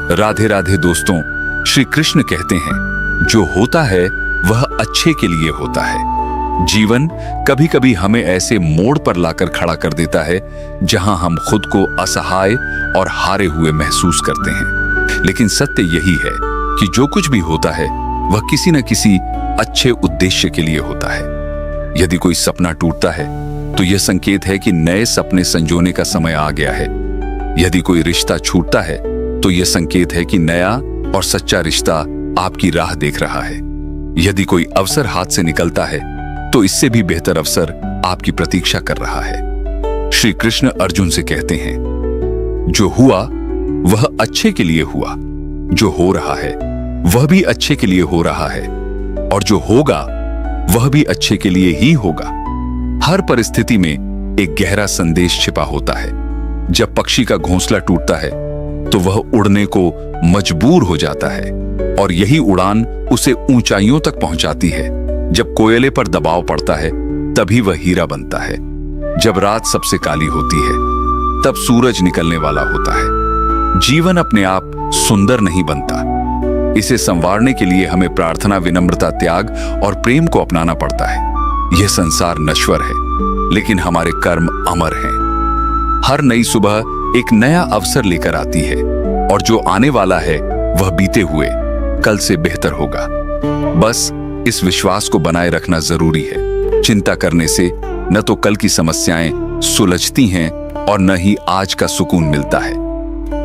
राधे राधे दोस्तों, श्री कृष्ण कहते हैं जो होता है वह अच्छे के लिए होता है। जीवन कभी कभी हमें ऐसे मोड़ पर लाकर खड़ा कर देता है जहां हम खुद को असहाय और हारे हुए महसूस करते हैं। लेकिन सत्य यही है कि जो कुछ भी होता है वह किसी न किसी अच्छे उद्देश्य के लिए होता है। यदि कोई सपना टूटता है तो यह संकेत है कि नए सपने संजोने का समय आ गया है। यदि कोई रिश्ता छूटता है तो यह संकेत है कि नया और सच्चा रिश्ता आपकी राह देख रहा है। यदि कोई अवसर हाथ से निकलता है तो इससे भी बेहतर अवसर आपकी प्रतीक्षा कर रहा है। श्री कृष्ण अर्जुन से कहते हैं जो हुआ वह अच्छे के लिए हुआ, जो हो रहा है वह भी अच्छे के लिए हो रहा है, और जो होगा वह भी अच्छे के लिए ही होगा। हर परिस्थिति में एक गहरा संदेश छिपा होता है। जब पक्षी का घोंसला टूटता है तो वह उड़ने को मजबूर हो जाता है, और यही उड़ान उसे ऊंचाइयों तक पहुंचाती है। जब कोयले पर दबाव पड़ता है तभी वह हीरा बनता है। जब रात सबसे काली होती है तब सूरज निकलने वाला होता है। जीवन अपने आप सुंदर नहीं बनता, इसे संवारने के लिए हमें प्रार्थना, विनम्रता, त्याग और प्रेम को अपनाना पड़ता है। यह संसार नश्वर है लेकिन हमारे कर्म अमर हैं। हर नई सुबह एक नया अवसर लेकर आती है, और जो आने वाला है वह बीते हुए कल से बेहतर होगा। बस इस विश्वास को बनाए रखना जरूरी है। चिंता करने से न तो कल की समस्याएं सुलझती हैं और न ही आज का सुकून मिलता है।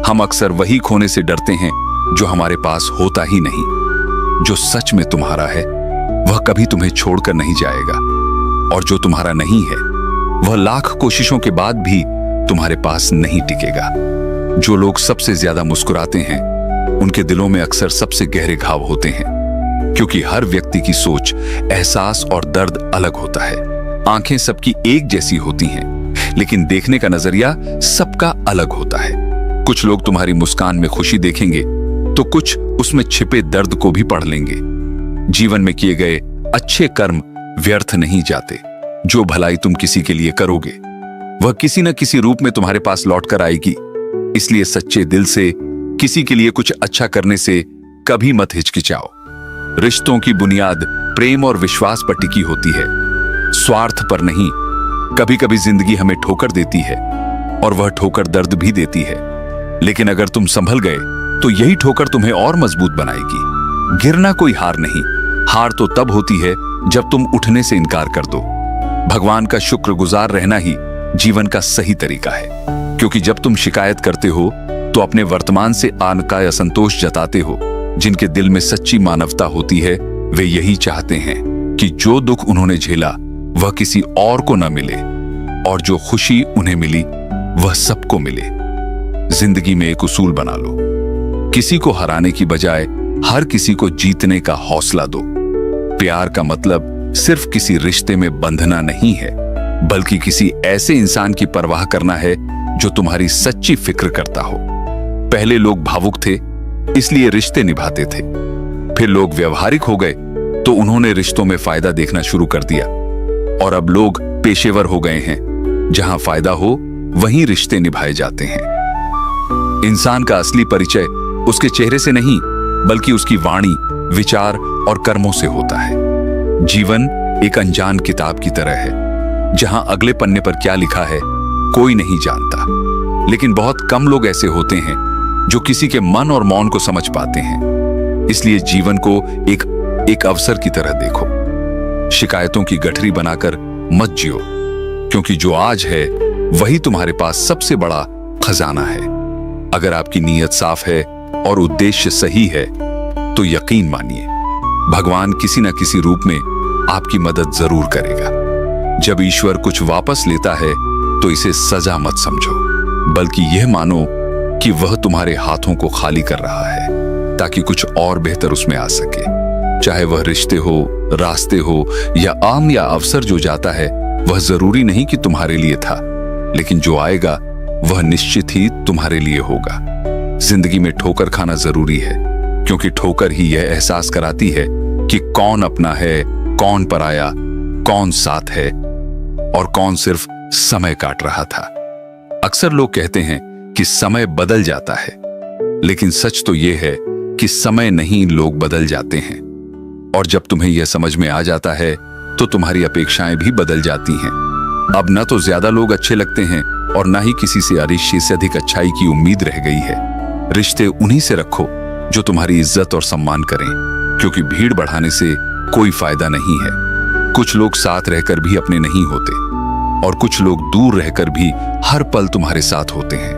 हम अक्सर वही खोने से डरते हैं जो हमारे पास होता ही नहीं। जो सच में तुम्हारा है वह कभी तुम्हें छोड़कर नहीं जाएगा, और जो तुम्हारा नहीं है वह लाख कोशिशों के बाद भी तुम्हारे पास नहीं टिकेगा। जो लोग सबसे ज्यादा मुस्कुराते हैं उनके दिलों में अक्सर सबसे गहरे घाव होते हैं, क्योंकि हर व्यक्ति की सोच, एहसास और दर्द अलग होता है। आंखें सबकी एक जैसी होती हैं, लेकिन देखने का नजरिया सबका अलग होता है। कुछ लोग तुम्हारी मुस्कान में खुशी देखेंगे तो कुछ उसमें छिपे दर्द को भी पढ़ लेंगे। जीवन में किए गए अच्छे कर्म व्यर्थ नहीं जाते। जो भलाई तुम किसी के लिए करोगे वह किसी न किसी रूप में तुम्हारे पास लौट कर आएगी। इसलिए सच्चे दिल से किसी के लिए कुछ अच्छा करने से कभी मत हिचकिचाओ। रिश्तों की बुनियाद प्रेम और विश्वास पर टिकी होती है, स्वार्थ पर नहीं। कभी कभी जिंदगी हमें ठोकर देती है और वह ठोकर दर्द भी देती है, लेकिन अगर तुम संभल गए तो यही ठोकर तुम्हें और मजबूत बनाएगी। गिरना कोई हार नहीं, हार तो तब होती है जब तुम उठने से इनकार कर दो। भगवान का शुक्रगुजार रहना ही जीवन का सही तरीका है, क्योंकि जब तुम शिकायत करते हो तो अपने वर्तमान से आनका असंतोष जताते हो। जिनके दिल में सच्ची मानवता होती है वे यही चाहते हैं कि जो दुख उन्होंने झेला वह किसी और को न मिले, और जो खुशी उन्हें मिली वह सबको मिले। जिंदगी में एक उसूल बना लो, किसी को हराने की बजाय हर किसी को जीतने का हौसला दो। प्यार का मतलब सिर्फ किसी रिश्ते में बंधना नहीं है, बल्कि किसी ऐसे इंसान की परवाह करना है जो तुम्हारी सच्ची फिक्र करता हो। पहले लोग भावुक थे इसलिए रिश्ते निभाते थे, फिर लोग व्यवहारिक हो गए तो उन्होंने रिश्तों में फायदा देखना शुरू कर दिया, और अब लोग पेशेवर हो गए हैं। जहां फायदा हो वहीं रिश्ते निभाए जाते हैं। इंसान का असली परिचय उसके चेहरे से नहीं बल्कि उसकी वाणी, विचार और कर्मों से होता है। जीवन एक अनजान किताब की तरह है, जहां अगले पन्ने पर क्या लिखा है कोई नहीं जानता, लेकिन बहुत कम लोग ऐसे होते हैं जो किसी के मन और मौन को समझ पाते हैं। इसलिए जीवन को एक अवसर की तरह देखो। शिकायतों की गठरी बनाकर मत जियो, क्योंकि जो आज है वही तुम्हारे पास सबसे बड़ा खजाना है। अगर आपकी नीयत साफ है और उद्देश्य सही है तो यकीन मानिए भगवान किसी न किसी रूप में आपकी मदद जरूर करेगा। जब ईश्वर कुछ वापस लेता है तो इसे सजा मत समझो, बल्कि यह मानो कि वह तुम्हारे हाथों को खाली कर रहा है ताकि कुछ और बेहतर उसमें आ सके। चाहे वह रिश्ते हो, रास्ते हो या आम या अवसर जो जाता है वह जरूरी नहीं कि तुम्हारे लिए था, लेकिन जो आएगा वह निश्चित ही तुम्हारे लिए होगा। जिंदगी में ठोकर खाना जरूरी है, क्योंकि ठोकर ही यह एहसास कराती है कि कौन अपना है, कौन पराया, कौन साथ है और कौन सिर्फ समय काट रहा था। अक्सर लोग कहते हैं कि समय बदल जाता है, लेकिन सच तो यह है कि समय नहीं, लोग बदल जाते हैं। और जब तुम्हें यह समझ में आ जाता है तो तुम्हारी अपेक्षाएं भी बदल जाती हैं। अब न तो ज्यादा लोग अच्छे लगते हैं और ना ही किसी से अरिश्ते से अधिक अच्छाई की उम्मीद रह गई है। रिश्ते उन्हीं से रखो जो तुम्हारी इज्जत और सम्मान करें, क्योंकि भीड़ बढ़ाने से कोई फायदा नहीं है। कुछ लोग साथ रहकर भी अपने नहीं होते और कुछ लोग दूर रहकर भी हर पल तुम्हारे साथ होते हैं।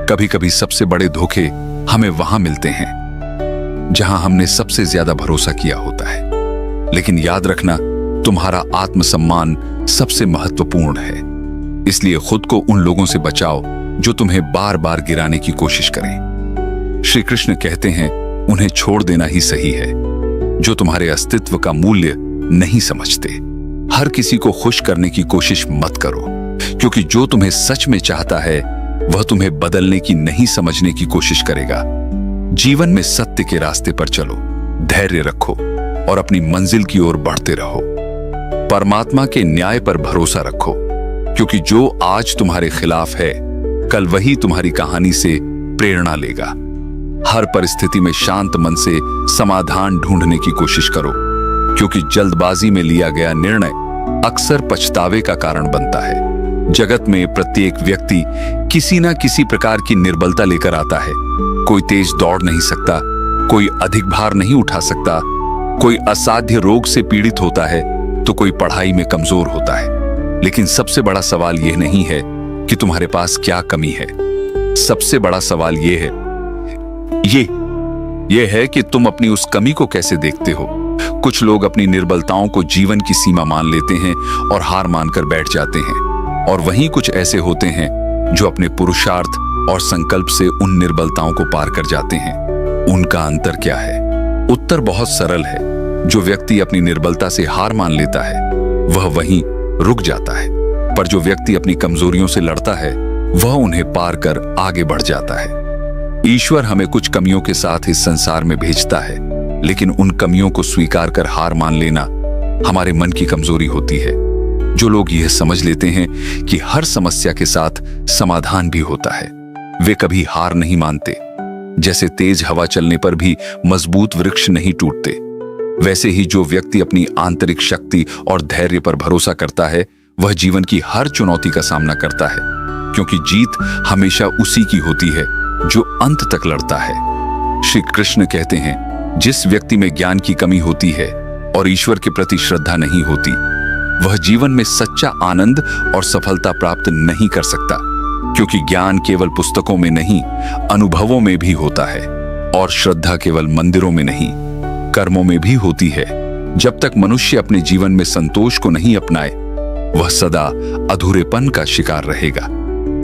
कभी कभी सबसे बड़े धोखे हमें वहां मिलते हैं जहां हमने सबसे ज्यादा भरोसा किया होता है। लेकिन याद रखना, तुम्हारा आत्मसम्मान सबसे महत्वपूर्ण है। इसलिए खुद को उन लोगों से बचाओ जो तुम्हें बार बार गिराने की कोशिश करें। श्री कृष्ण कहते हैं, उन्हें छोड़ देना ही सही है जो तुम्हारे अस्तित्व का मूल्य नहीं समझते। हर किसी को खुश करने की कोशिश मत करो, क्योंकि जो तुम्हें सच में चाहता है वह तुम्हें बदलने की नहीं, समझने की कोशिश करेगा। जीवन में सत्य के रास्ते पर चलो, धैर्य रखो और अपनी मंजिल की ओर बढ़ते रहो। परमात्मा के न्याय पर भरोसा रखो, क्योंकि जो आज तुम्हारे खिलाफ है कल वही तुम्हारी कहानी से प्रेरणा लेगा। हर परिस्थिति में शांत मन से समाधान ढूंढने की कोशिश करो, क्योंकि जल्दबाजी में लिया गया निर्णय अक्सर पछतावे का कारण बनता है। जगत में प्रत्येक व्यक्ति किसी न किसी प्रकार की निर्बलता लेकर आता है। कोई तेज दौड़ नहीं सकता, कोई अधिक भार नहीं उठा सकता, कोई असाध्य रोग से पीड़ित होता है तो कोई पढ़ाई में कमजोर होता है। लेकिन सबसे बड़ा सवाल यह नहीं है कि तुम्हारे पास क्या कमी है। सबसे बड़ा सवाल यह है कि तुम अपनी उस कमी को कैसे देखते हो। कुछ लोग अपनी निर्बलताओं को जीवन की सीमा मान लेते हैं और हार मानकर बैठ जाते हैं, और वहीं कुछ ऐसे होते हैं जो अपने पुरुषार्थ और संकल्प से उन निर्बलताओं को पार कर जाते हैं। उनका अंतर क्या है? उत्तर बहुत सरल है। जो व्यक्ति अपनी निर्बलता से हार मान लेता है वह वहीं रुक जाता है, पर जो व्यक्ति अपनी कमजोरियों से लड़ता है वह उन्हें पार कर आगे बढ़ जाता है। ईश्वर हमें कुछ कमियों के साथ इस संसार में भेजता है, लेकिन उन कमियों को स्वीकार कर हार मान लेना हमारे मन की कमजोरी होती है। जो लोग यह समझ लेते हैं कि हर समस्या के साथ समाधान भी होता है, वे कभी हार नहीं मानते। जैसे तेज हवा चलने पर भी मजबूत वृक्ष नहीं टूटते, वैसे ही जो व्यक्ति अपनी आंतरिक शक्ति और धैर्य पर भरोसा करता है वह जीवन की हर चुनौती का सामना करता है, क्योंकि जीत हमेशा उसी की होती है जो अंत तक लड़ता है। श्री कृष्ण कहते हैं, जिस व्यक्ति में ज्ञान की कमी होती है और ईश्वर के प्रति श्रद्धा नहीं होती, वह जीवन में सच्चा आनंद और सफलता प्राप्त नहीं कर सकता, क्योंकि ज्ञान केवल पुस्तकों में नहीं, अनुभवों में भी होता है, और श्रद्धा केवल मंदिरों में नहीं, कर्मों में भी होती है। जब तक मनुष्य अपने जीवन में संतोष को नहीं अपनाए, वह सदा अधूरेपन का शिकार रहेगा।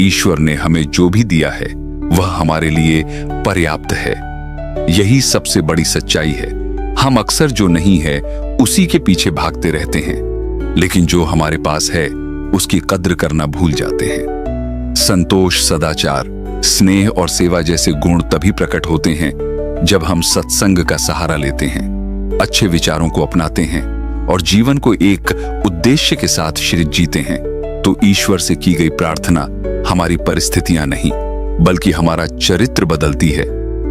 ईश्वर ने हमें जो भी दिया है वह हमारे लिए पर्याप्त है। यही सबसे बड़ी सच्चाई है। हम अक्सर जो नहीं है उसी के पीछे भागते रहते हैं, लेकिन जो हमारे पास है उसकी कद्र करना भूल जाते हैं। संतोष, सदाचार, स्नेह और सेवा जैसे गुण तभी प्रकट होते हैं जब हम सत्संग का सहारा लेते हैं, अच्छे विचारों को अपनाते हैं और जीवन को एक उद्देश्य के साथ श्रित जीते हैं। तो ईश्वर से की गई प्रार्थना हमारी परिस्थितियां नहीं, बल्कि हमारा चरित्र बदलती है,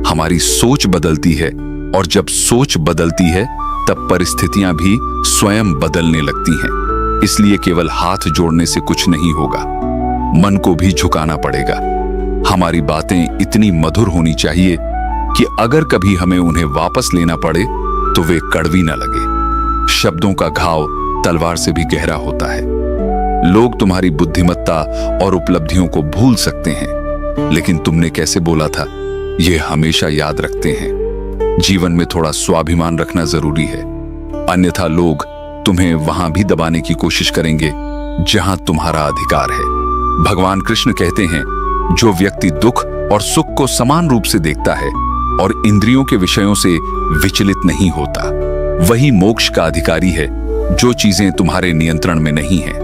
हमारी सोच बदलती है, और जब सोच बदलती है तब परिस्थितियां भी स्वयं बदलने लगती हैं। इसलिए केवल हाथ जोड़ने से कुछ नहीं होगा, मन को भी झुकाना पड़ेगा। हमारी बातें इतनी मधुर होनी चाहिए कि अगर कभी हमें उन्हें वापस लेना पड़े तो वे कड़वी न लगे। शब्दों का घाव तलवार से भी गहरा होता है। लोग तुम्हारी बुद्धिमत्ता और उपलब्धियों को भूल सकते हैं, लेकिन तुमने कैसे बोला था यह हमेशा याद रखते हैं। जीवन में थोड़ा स्वाभिमान रखना जरूरी है, अन्यथा लोग तुम्हें वहां भी दबाने की कोशिश करेंगे जहां तुम्हारा अधिकार है। भगवान कृष्ण कहते हैं, जो व्यक्ति दुख और सुख को समान रूप से देखता है और इंद्रियों के विषयों से विचलित नहीं होता, वही मोक्ष का अधिकारी है। जो चीजें तुम्हारे नियंत्रण में नहीं है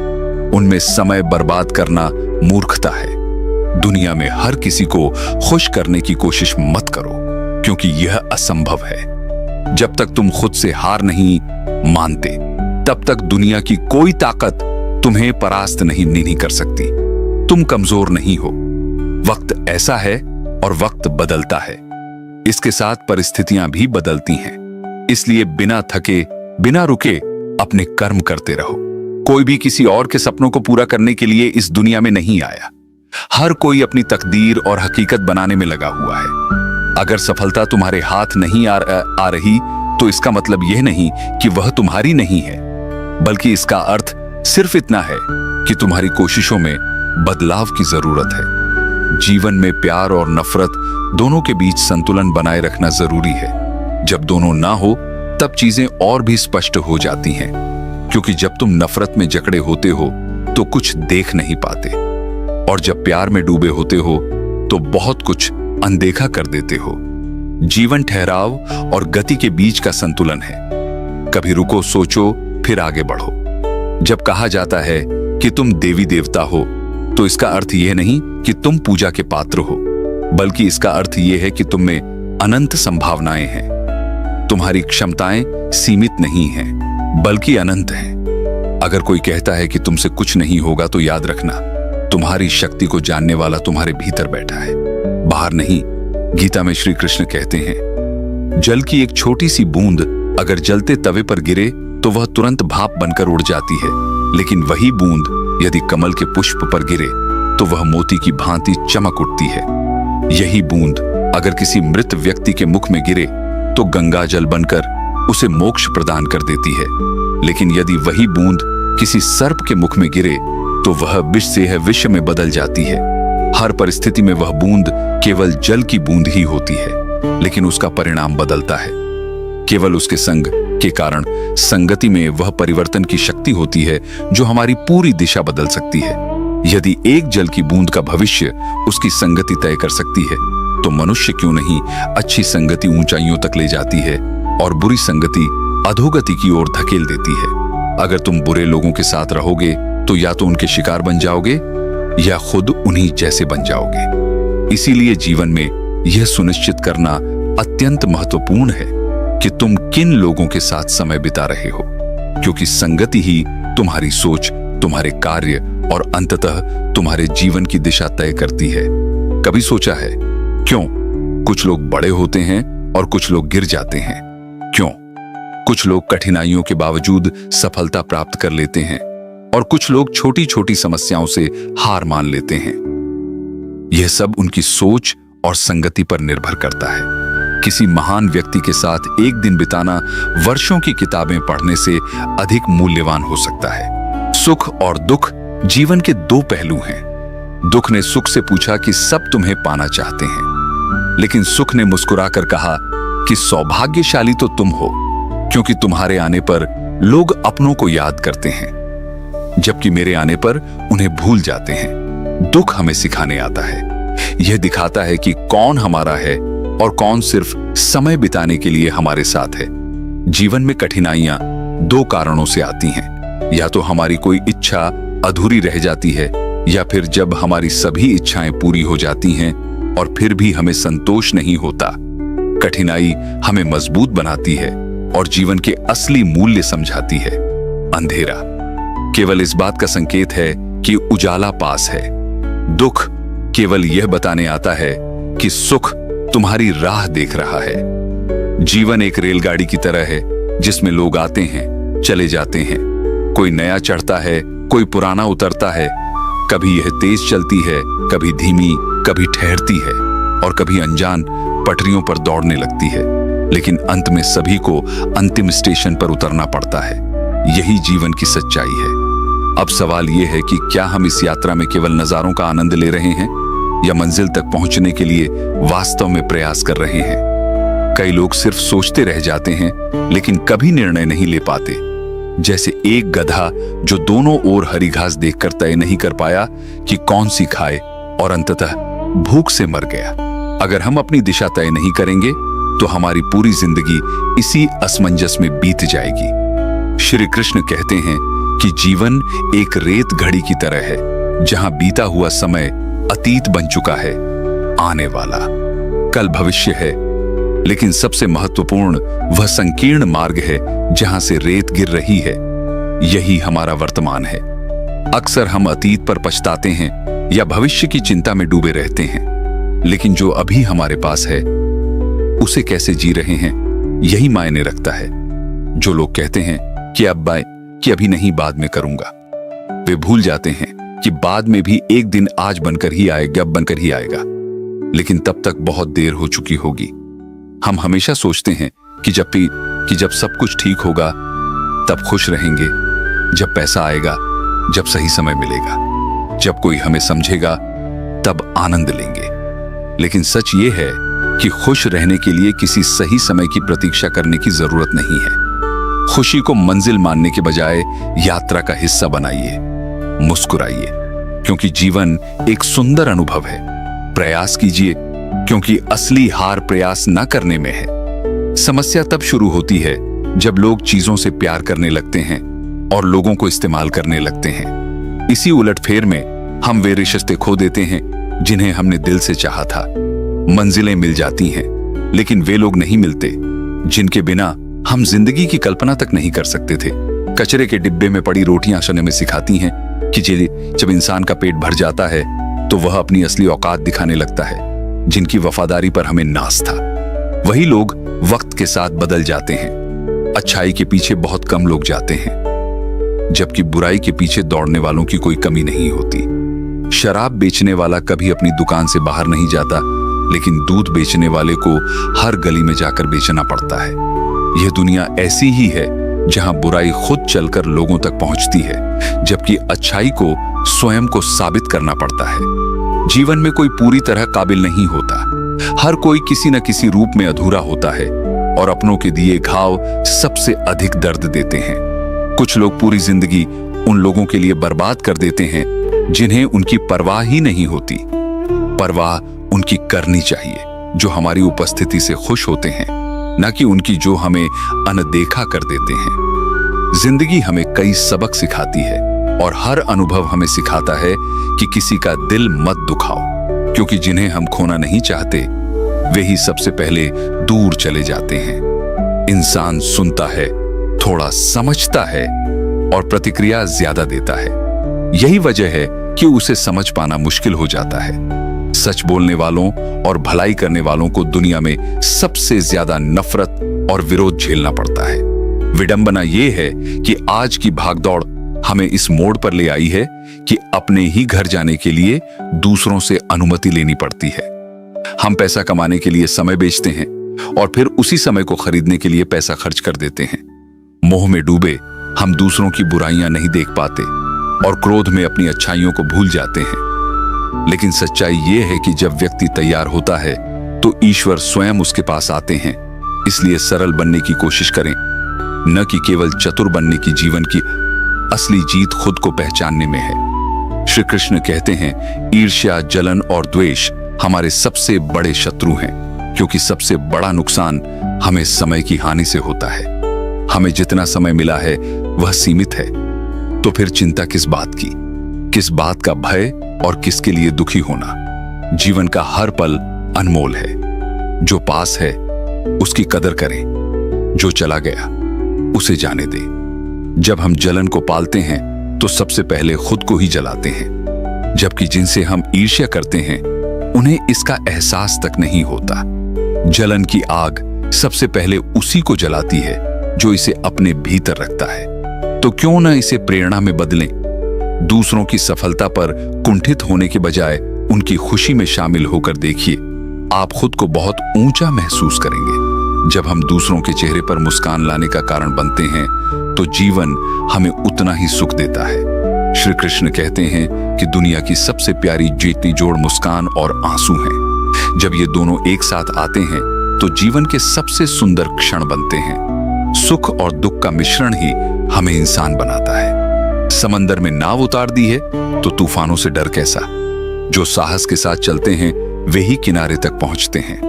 उनमें समय बर्बाद करना मूर्खता है। दुनिया में हर किसी को खुश करने की कोशिश मत करो, क्योंकि यह असंभव है। जब तक तुम खुद से हार नहीं मानते, तब तक दुनिया की कोई ताकत तुम्हें परास्त नहीं कर सकती। तुम कमजोर नहीं हो। वक्त ऐसा है और वक्त बदलता है। इसके साथ परिस्थितियां भी बदलती हैं। इसलिए बिना थके, बिना रुके अपने कर्म करते रहो। कोई भी किसी और के सपनों को पूरा करने के लिए इस दुनिया में नहीं आया। हर कोई अपनी तकदीर और हकीकत बनाने में लगा हुआ है। अगर सफलता तुम्हारे हाथ नहीं आ रही तो इसका मतलब यह नहीं कि वह तुम्हारी नहीं है, बल्कि इसका अर्थ सिर्फ इतना है कि तुम्हारी कोशिशों में बदलाव की जरूरत है। जीवन में प्यार और नफरत दोनों के बीच संतुलन बनाए रखना जरूरी है। जब दोनों ना हो तब चीजें और भी स्पष्ट हो जाती हैं, क्योंकि जब तुम नफरत में जकड़े होते हो तो कुछ देख नहीं पाते, और जब प्यार में डूबे होते हो तो बहुत कुछ अनदेखा कर देते हो। जीवन ठहराव और गति के बीच का संतुलन है। कभी रुको, सोचो, फिर आगे बढ़ो। जब कहा जाता है कि तुम देवी देवता हो तो इसका अर्थ यह नहीं कि तुम पूजा के पात्र हो, बल्कि इसका अर्थ यह है कि तुम में अनंत संभावनाएं हैं। तुम्हारी क्षमताएं सीमित नहीं हैं, बल्कि अनंत हैं। अगर कोई कहता है कि तुमसे कुछ नहीं होगा तो याद रखना, तुम्हारी शक्ति को जानने वाला तुम्हारे भीतर बैठा है, बाहर नहीं। गीता में श्री कृष्ण कहते हैं, जल की एक छोटी सी बूंद अगर जलते तवे पर गिरे तो वह तुरंत भाप बनकर उड़ जाती है, लेकिन वही बूंद यदि कमल के पुष्प पर गिरे तो वह मोती की भांति चमक उठती है। यही बूंद अगर किसी मृत व्यक्ति के मुख में गिरे तो गंगा जल बनकर उसे मोक्ष प्रदान कर देती है, लेकिन यदि वही बूंद किसी सर्प के मुख में गिरे तो वह विष से है विष में बदल जाती है। हर परिस्थिति में वह बूंद केवल जल की बूंद ही होती है, लेकिन उसका परिणाम बदलता है। केवल उसके संग के कारण संगति में वह परिवर्तन की शक्ति होती है जो हमारी पूरी दिशा बदल सकती है। यदि एक जल की बूंद का भविष्य उसकी संगति तय कर सकती है तो मनुष्य क्यों नहीं अच्छी संगति ऊंचाइयों तक ले जाती है और बुरी संगति अधोगति की ओर धकेल देती है। अगर तुम बुरे लोगों के साथ रहोगे तो या तो उनके शिकार बन जाओगे या खुद उन्हीं जैसे बन जाओगे। इसीलिए जीवन में यह सुनिश्चित करना अत्यंत महत्वपूर्ण है कि तुम किन लोगों के साथ समय बिता रहे हो, क्योंकि संगति ही तुम्हारी सोच, तुम्हारे कार्य और अंततः तुम्हारे जीवन की दिशा तय करती है। कभी सोचा है क्यों कुछ लोग बड़े होते हैं और कुछ लोग गिर जाते हैं? क्यों कुछ लोग कठिनाइयों के बावजूद सफलता प्राप्त कर लेते हैं और कुछ लोग छोटी छोटी समस्याओं से हार मान लेते हैं? यह सब उनकी सोच और संगति पर निर्भर करता है। किसी महान व्यक्ति के साथ एक दिन बिताना वर्षों की किताबें पढ़ने से अधिक मूल्यवान हो सकता है। सुख और दुख जीवन के दो पहलू हैं। दुख ने सुख से पूछा कि सब तुम्हें पाना चाहते हैं, लेकिन सुख ने मुस्कुराकर कहा कि सौभाग्यशाली तो तुम हो, क्योंकि तुम्हारे आने पर लोग अपनों को याद करते हैं, जबकि मेरे आने पर उन्हें भूल जाते हैं। दुख हमें सिखाने आता है। यह दिखाता है कि कौन हमारा है और कौन सिर्फ समय बिताने के लिए हमारे साथ है। जीवन में कठिनाइयां दो कारणों से आती हैं, या तो हमारी कोई इच्छा अधूरी रह जाती है, या फिर जब हमारी सभी इच्छाएं पूरी हो जाती हैं और फिर भी हमें संतोष नहीं होता। कठिनाई हमें मजबूत बनाती है और जीवन के असली मूल्य समझाती है। अंधेरा केवल इस बात का संकेत है कि उजाला पास है। दुख केवल यह बताने आता है कि सुख तुम्हारी राह देख रहा है। जीवन एक रेलगाड़ी की तरह है जिसमें लोग आते हैं, चले जाते हैं। कोई नया चढ़ता है, कोई पुराना उतरता है। कभी यह तेज चलती है, कभी धीमी, कभी ठहरती है और कभी अनजान पटरियों पर दौड़ने लगती है, लेकिन अंत में सभी को अंतिम स्टेशन पर उतरना पड़ता है। यही जीवन की सच्चाई है। अब सवाल यह है कि क्या हम इस यात्रा में केवल नजारों का आनंद ले रहे हैं या मंजिल तक पहुंचने के लिए वास्तव में प्रयास कर रहे हैं? कई लोग सिर्फ सोचते रह जाते हैं लेकिन कभी निर्णय नहीं ले पाते, जैसे एक गधा जो दोनों ओर हरी घास देखकर तय नहीं कर पाया कि कौन सी खाए और अंततः भूख से मर गया। अगर हम अपनी दिशा तय नहीं करेंगे तो हमारी पूरी जिंदगी इसी असमंजस में बीत जाएगी। श्री कृष्ण कहते हैं कि जीवन एक रेत घड़ी की तरह है, जहां बीता हुआ समय अतीत बन चुका है, आने वाला कल भविष्य है, लेकिन सबसे महत्वपूर्ण वह संकीर्ण मार्ग है जहां से रेत गिर रही है। यही हमारा वर्तमान है। अक्सर हम अतीत पर पछताते हैं या भविष्य की चिंता में डूबे रहते हैं, लेकिन जो अभी हमारे पास है उसे कैसे जी रहे हैं, यही मायने रखता है। जो लोग कहते हैं कि अभी नहीं, बाद में करूंगा, वे भूल जाते हैं कि बाद में भी एक दिन आज बनकर ही आएगा, लेकिन तब तक बहुत देर हो चुकी होगी। हम हमेशा सोचते हैं कि जब सब कुछ ठीक होगा तब खुश रहेंगे, जब पैसा आएगा, जब सही समय मिलेगा, जब कोई हमें समझेगा तब आनंद लेंगे। लेकिन सच ये है कि खुश रहने के लिए किसी सही समय की प्रतीक्षा करने की जरूरत नहीं है। खुशी को मंजिल मानने के बजाय यात्रा का हिस्सा बनाइए, मुस्कुराइए, क्योंकि जीवन एक सुंदर अनुभव है। प्रयास कीजिए, क्योंकि असली हार प्रयास न करने में है। समस्या तब शुरू होती है जब लोग चीजों से प्यार करने लगते हैं और लोगों को इस्तेमाल करने लगते हैं। इसी उलटफेर में हम वे रिश्ते खो देते हैं जिन्हें हमने दिल से चाहा था। मंजिलें मिल जाती हैं, लेकिन वे लोग नहीं मिलते जिनके बिना हम जिंदगी की कल्पना तक नहीं कर सकते थे। कचरे के डिब्बे में पड़ी रोटियां हमें सिखाती हैं कि जब इंसान का पेट भर जाता है तो वह अपनी असली औकात दिखाने लगता है। जिनकी वफादारी पर हमें नाज था, वही लोग वक्त के साथ बदल जाते हैं। अच्छाई के पीछे बहुत कम लोग जाते हैं, जबकि बुराई के पीछे दौड़ने वालों की कोई कमी नहीं होती। शराब बेचने वाला कभी अपनी दुकान से बाहर नहीं जाता, लेकिन दूध बेचने वाले को हर गली में जाकर बेचना पड़ता है। यह दुनिया ऐसी ही है जहां बुराई खुद चलकर लोगों तक पहुंचती है, जबकि अच्छाई को स्वयं को साबित करना पड़ता है। जीवन में कोई पूरी तरह काबिल नहीं होता। हर कोई किसी न किसी रूप में अधूरा होता है और अपनों के दिए घाव सबसे अधिक दर्द देते हैं। कुछ लोग पूरी जिंदगी उन लोगों के लिए बर्बाद कर देते हैं जिन्हें उनकी परवाह ही नहीं होती। परवाह उनकी करनी चाहिए जो हमारी उपस्थिति से खुश होते हैं, न कि उनकी जो हमें अनदेखा कर देते हैं। जिंदगी हमें कई सबक सिखाती है और हर अनुभव हमें सिखाता है कि किसी का दिल मत दुखाओ, क्योंकि जिन्हें हम खोना नहीं चाहते वे ही सबसे पहले दूर चले जाते हैं। इंसान सुनता है, थोड़ा समझता है और प्रतिक्रिया ज्यादा देता है। यही वजह है कि उसे समझ पाना मुश्किल हो जाता है। सच बोलने वालों और भलाई करने वालों को दुनिया में सबसे ज्यादा नफरत और विरोध झेलना पड़ता है। विडंबना यह है कि आज की भागदौड़ हमें इस मोड़ पर ले आई है कि अपने ही घर जाने के लिए दूसरों से अनुमति लेनी पड़ती है। हम पैसा कमाने के लिए समय बेचते हैं और फिर उसी समय को खरीदने के लिए पैसा खर्च कर देते हैं। मोह में डूबे हम दूसरों की बुराइयां नहीं देख पाते और क्रोध में अपनी अच्छाइयों को भूल जाते हैं। लेकिन सच्चाई यह है कि जब व्यक्ति तैयार होता है तो ईश्वर स्वयं उसके पास आते हैं। इसलिए सरल बनने की कोशिश करें, न कि केवल चतुर बनने की। जीवन की असली जीत खुद को पहचानने में है। श्री कृष्ण कहते हैं, ईर्ष्या, जलन और द्वेष हमारे सबसे बड़े शत्रु हैं, क्योंकि सबसे बड़ा नुकसान हमें समय की हानि से होता है। हमें जितना समय मिला है वह सीमित है, तो फिर चिंता किस बात की, किस बात का भय और किसके लिए दुखी होना। जीवन का हर पल अनमोल है। जो पास है उसकी कदर करें, जो चला गया उसे जाने दें। जब हम जलन को पालते हैं तो सबसे पहले खुद को ही जलाते हैं, जबकि जिनसे हम ईर्ष्या करते हैं उन्हें इसका एहसास तक नहीं होता। जलन की आग सबसे पहले उसी को जलाती है जो इसे अपने भीतर रखता है। तो क्यों न इसे प्रेरणा में बदलें। दूसरों की सफलता पर कुंठित होने के बजाय उनकी खुशी में शामिल होकर देखिए, आप खुद को बहुत ऊंचा महसूस करेंगे। जब हम दूसरों के चेहरे पर मुस्कान लाने का कारण बनते हैं तो जीवन हमें उतना ही सुख देता है। श्री कृष्ण कहते हैं कि दुनिया की सबसे प्यारी जीतनी जोड़ मुस्कान और आंसू हैं। जब ये दोनों एक साथ आते हैं तो जीवन के सबसे सुंदर क्षण बनते हैं। सुख और दुख का मिश्रण ही हमें इंसान बनाता है। समंदर में नाव उतार दी है तो तूफानों से डर कैसा। जो साहस के साथ चलते हैं वे ही किनारे तक पहुंचते हैं।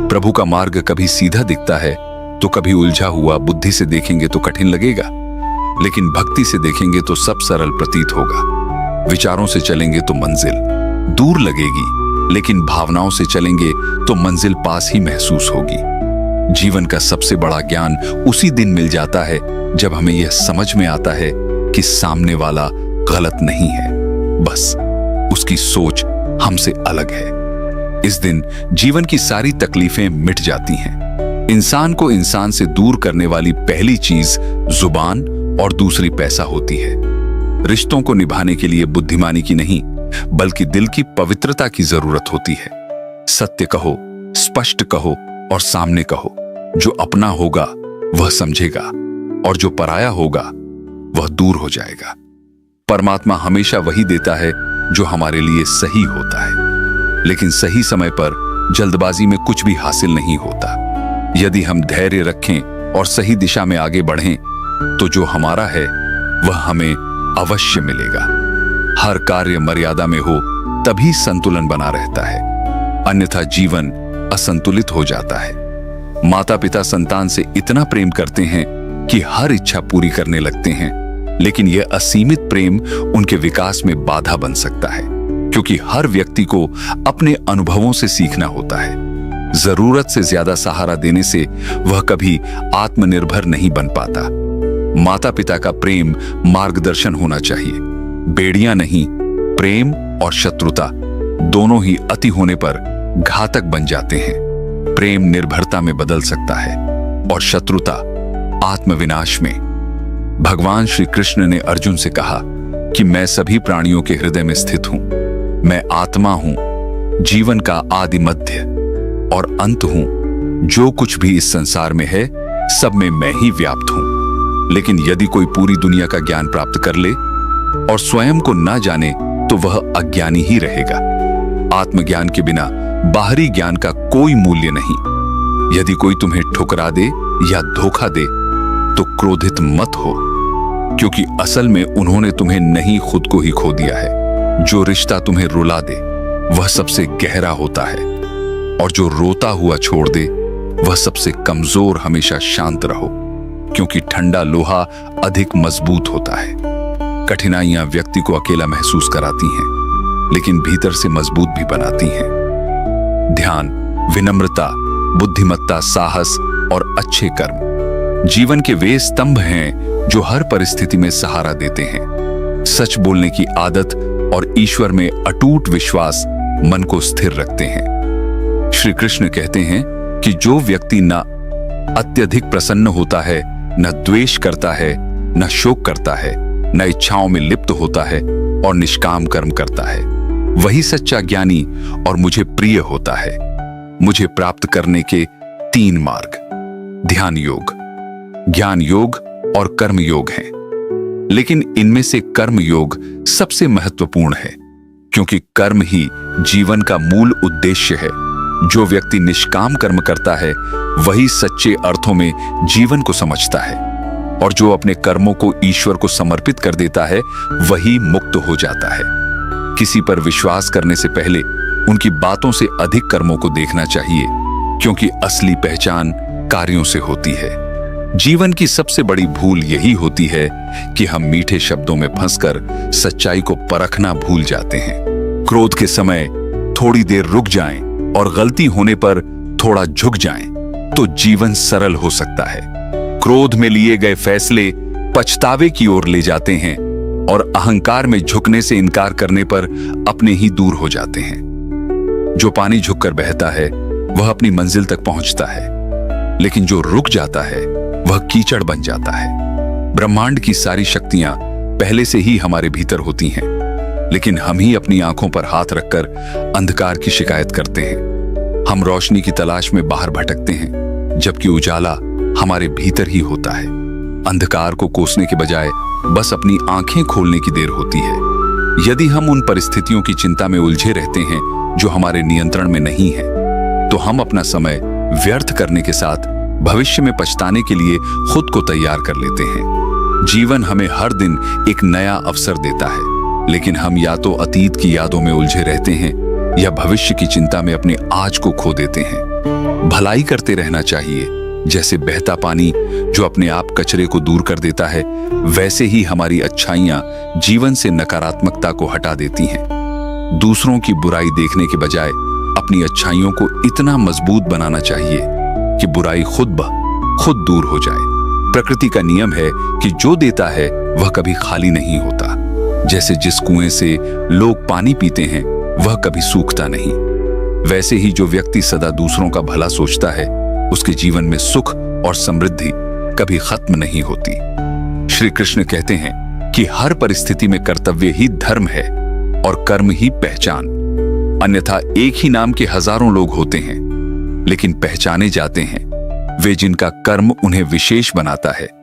प्रभु का मार्ग कभी सीधा दिखता है तो कभी उलझा हुआ। बुद्धि से देखेंगे तो कठिन लगेगा, लेकिन भक्ति से देखेंगे तो सब सरल प्रतीत होगा। विचारों से चलेंगे तो मंजिल दूर लगेगी, लेकिन भावनाओं से चलेंगे तो मंजिल पास ही महसूस होगी। जीवन का सबसे बड़ा ज्ञान उसी दिन मिल जाता है जब हमें यह समझ में आता है कि सामने वाला गलत नहीं है, बस उसकी सोच हमसे अलग है। इस दिन जीवन की सारी तकलीफें मिट जाती हैं। इंसान को इंसान से दूर करने वाली पहली चीज जुबान और दूसरी पैसा होती है। रिश्तों को निभाने के लिए बुद्धिमानी की नहीं, बल्कि दिल की पवित्रता की जरूरत होती है। सत्य कहो, स्पष्ट कहो और सामने कहो। जो अपना होगा वह समझेगा और जो पराया होगा वह दूर हो जाएगा। परमात्मा हमेशा वही देता है जो हमारे लिए सही होता है, लेकिन सही समय पर जल्दबाजी में कुछ भी हासिल नहीं होता। यदि हम धैर्य रखें और सही दिशा में आगे बढ़ें, तो जो हमारा है वह हमें अवश्य मिलेगा। हर कार्य मर्यादा में हो तभी संतुलन बना रहता है, अन्यथा जीवन असंतुलित हो जाता है। माता पिता संतान से इतना प्रेम करते हैं कि हर इच्छा पूरी करने लगते हैं, लेकिन यह असीमित प्रेम उनके विकास में बाधा बन सकता है, क्योंकि हर व्यक्ति को अपने अनुभवों से सीखना होता है। जरूरत से ज्यादा सहारा देने से वह कभी आत्मनिर्भर नहीं बन पाता। माता पिता का प्रेम मार्गदर्शन होना चाहिए, बेड़ियां नहीं। प्रेम और शत्रुता दोनों ही अति होने पर घातक बन जाते हैं। प्रेम निर्भरता में बदल सकता है और शत्रुता आत्मविनाश में। भगवान श्री कृष्ण ने अर्जुन से कहा कि मैं सभी प्राणियों के हृदय में स्थित हूं। मैं आत्मा हूं, जीवन का आदि मध्य और अंत हूं। जो कुछ भी इस संसार में है, सब में मैं ही व्याप्त हूं। लेकिन यदि कोई पूरी दुनिया का ज्ञान प्राप्त कर ले और स्वयं को ना जाने, तो वह अज्ञानी ही रहेगा। आत्मज्ञान के बिना बाहरी ज्ञान का कोई मूल्य नहीं। यदि कोई तुम्हें ठुकरा दे या धोखा दे, तो क्रोधित मत हो, क्योंकि असल में उन्होंने तुम्हें नहीं, खुद को ही खो दिया है। जो रिश्ता तुम्हें रुला दे वह सबसे गहरा होता है, और जो रोता हुआ छोड़ दे वह सबसे कमजोर। हमेशा शांत रहो, क्योंकि ठंडा लोहा अधिक मजबूत होता है। कठिनाइयां व्यक्ति को अकेला महसूस कराती हैं, लेकिन भीतर से मजबूत भी बनाती हैं। ध्यान, विनम्रता, बुद्धिमत्ता, साहस और अच्छे कर्म जीवन के वे स्तंभ हैं जो हर परिस्थिति में सहारा देते हैं। सच बोलने की आदत और ईश्वर में अटूट विश्वास मन को स्थिर रखते हैं। श्री कृष्ण कहते हैं कि जो व्यक्ति न अत्यधिक प्रसन्न होता है, न द्वेष करता है, न शोक करता है, न इच्छाओं में लिप्त होता है और निष्काम कर्म करता है, वही सच्चा ज्ञानी और मुझे प्रिय होता है। मुझे प्राप्त करने के 3 मार्ग ध्यान योग, ज्ञान योग और कर्म योग हैं। लेकिन इनमें से कर्म योग सबसे महत्वपूर्ण है, क्योंकि कर्म ही जीवन का मूल उद्देश्य है। जो व्यक्ति निष्काम कर्म करता है वही सच्चे अर्थों में जीवन को समझता है, और जो अपने कर्मों को ईश्वर को समर्पित कर देता है वही मुक्त हो जाता है। किसी पर विश्वास करने से पहले उनकी बातों से अधिक कर्मों को देखना चाहिए, क्योंकि असली पहचान कार्यों से होती है। जीवन की सबसे बड़ी भूल यही होती है कि हम मीठे शब्दों में फंसकर सच्चाई को परखना भूल जाते हैं। क्रोध के समय थोड़ी देर रुक जाएं और गलती होने पर थोड़ा झुक जाएं, तो जीवन सरल हो सकता है। क्रोध में लिए गए फैसले पछतावे की ओर ले जाते हैं, और अहंकार में झुकने से इनकार करने पर अपने ही दूर हो जाते हैं। जो पानी झुककर बहता है वह अपनी मंजिल तक पहुंचता है, लेकिन जो रुक जाता है वह कीचड़ बन जाता है। ब्रह्मांड की सारी शक्तियां पहले से ही हमारे भीतर होती हैं, लेकिन हम ही अपनी आंखों पर हाथ रखकर अंधकार की शिकायत करते हैं। हम रोशनी की तलाश में बाहर भटकते हैं, जबकि उजाला हमारे भीतर ही होता है। अंधकार को कोसने के बजाय बस अपनी आंखें खोलने की देर होती है। यदि हम उन परिस्थितियों की चिंता में उलझे रहते हैं जो हमारे नियंत्रण में नहीं है, तो हम अपना समय व्यर्थ करने के साथ भविष्य में पछताने के लिए खुद को तैयार कर लेते हैं। जीवन हमें हर दिन एक नया अवसर देता है, लेकिन हम या तो अतीत की यादों में उलझे रहते हैं या भविष्य की चिंता में अपने आज को खो देते हैं। भलाई करते रहना चाहिए, जैसे बहता पानी जो अपने आप कचरे को दूर कर देता है, वैसे ही हमारी अच्छाइयां जीवन से नकारात्मकता को हटा देती हैं। दूसरों की बुराई देखने के बजाय अपनी अच्छाइयों को इतना मजबूत बनाना चाहिए कि बुराई खुद ब खुद दूर हो जाए। प्रकृति का नियम है कि जो देता है वह कभी खाली नहीं होता। जैसे जिस कुएं से लोग पानी पीते हैं वह कभी सूखता नहीं, वैसे ही जो व्यक्ति सदा दूसरों का भला सोचता है उसके जीवन में सुख और समृद्धि कभी खत्म नहीं होती। श्री कृष्ण कहते हैं कि हर परिस्थिति में कर्तव्य ही धर्म है और कर्म ही पहचान। अन्यथा एक ही नाम के हजारों लोग होते हैं, लेकिन पहचाने जाते हैं वे जिनका कर्म उन्हें विशेष बनाता है।